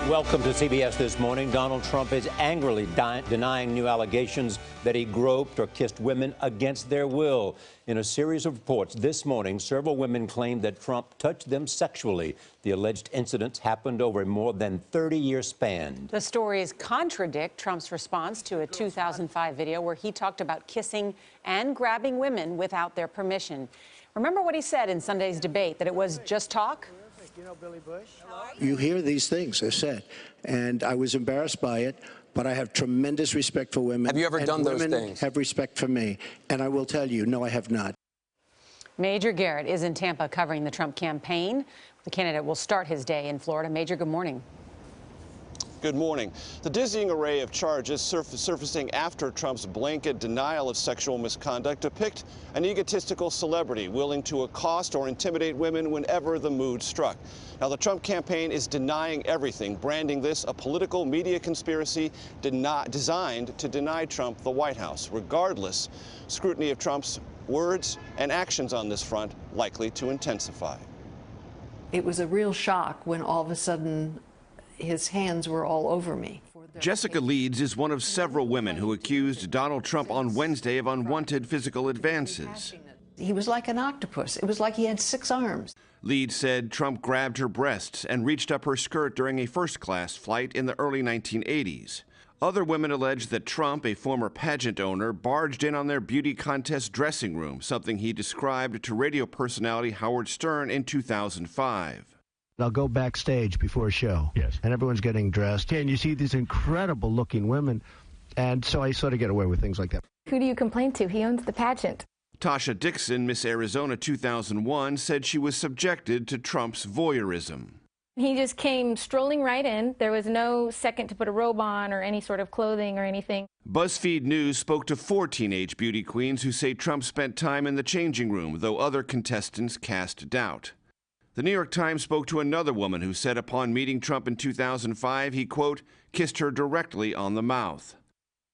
Welcome to CBS This Morning. Donald Trump is angrily denying new allegations that he groped or kissed women against their will. In a series of reports this morning, several women claimed that Trump touched them sexually. The alleged incidents happened over a more than 30-year span. The stories contradict Trump's response to a 2005 video where he talked about kissing and grabbing women without their permission. Remember what he said in Sunday's debate, that it was just talk? You know Billy Bush? You hear these things are said, and I was embarrassed by it, but I have tremendous respect for women. Have you ever done those things? Women have respect for me, and I will tell you, no, I have not. Major Garrett is in Tampa covering the Trump campaign. The candidate will start his day in Florida. Major, good morning. Good morning. The dizzying array of charges surfacing after Trump's blanket denial of sexual misconduct depict an egotistical celebrity willing to accost or intimidate women whenever the mood struck. Now, the Trump campaign is denying everything, branding this a political media conspiracy designed to deny Trump the White House. Regardless, scrutiny of Trump's words and actions on this front likely to intensify. It was a real shock when all of a sudden his hands were all over me. Jessica Leeds is one of several women who accused Donald Trump on Wednesday of unwanted physical advances. He was like an octopus. It was like he had 6 arms. Leeds said Trump grabbed her breasts and reached up her skirt during a first-class flight in the early 1980s. Other women alleged that Trump, a former pageant owner, barged in on their beauty contest dressing room, something he described to radio personality Howard Stern in 2005. I'll go backstage before a show, yes, and everyone's getting dressed, and you see these incredible-looking women, and so I sort of get away with things like that. Who do you complain to? He owns the pageant. Tasha Dixon, Miss Arizona 2001, said she was subjected to Trump's voyeurism. He just came strolling right in. There was no second to put a robe on or any sort of clothing or anything. BuzzFeed News spoke to 4 teenage beauty queens who say Trump spent time in the changing room, though other contestants cast doubt. The New York Times spoke to another woman who said upon meeting Trump in 2005, he, quote, kissed her directly on the mouth.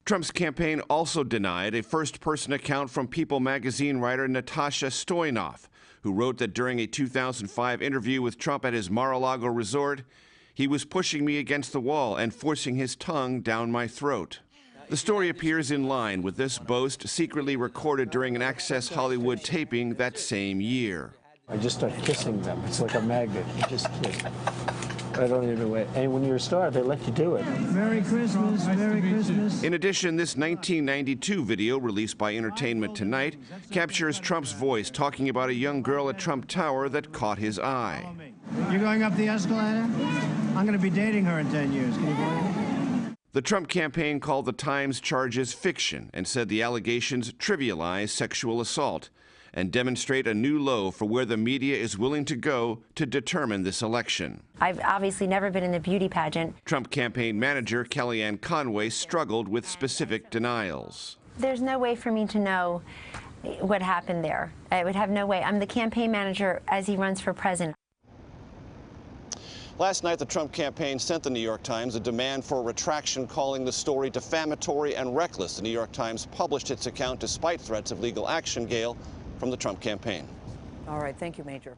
Trump's campaign also denied a first-person account from People magazine writer Natasha Stoyanov, who wrote that during a 2005 interview with Trump at his Mar-a-Lago resort, he was pushing me against the wall and forcing his tongue down my throat. The story appears in line with this boast secretly recorded during an Access Hollywood taping that same year. I just start kissing them. It's like a magnet. You just kiss. I don't even wait. And when you're a star, they let you do it. Merry Christmas, Merry Christmas. In addition, this 1992 video released by Entertainment Tonight captures Trump's voice talking about a young girl at Trump Tower that caught his eye. You're going up the escalator? I'm going to be dating her in 10 years. Can you believe it? The Trump campaign called the Times charges fiction and said the allegations trivialize sexual assault and demonstrate a new low for where the media is willing to go to determine this election. I've obviously never been in a beauty pageant. Trump campaign manager Kellyanne Conway struggled with specific denials. There's no way for me to know what happened there. I would have no way. I'm the campaign manager as he runs for president. Last night, the Trump campaign sent the New York Times a demand for a retraction, calling the story defamatory and reckless. The New York Times published its account despite threats of legal action, Gail, from the Trump campaign. All right, thank you, Major.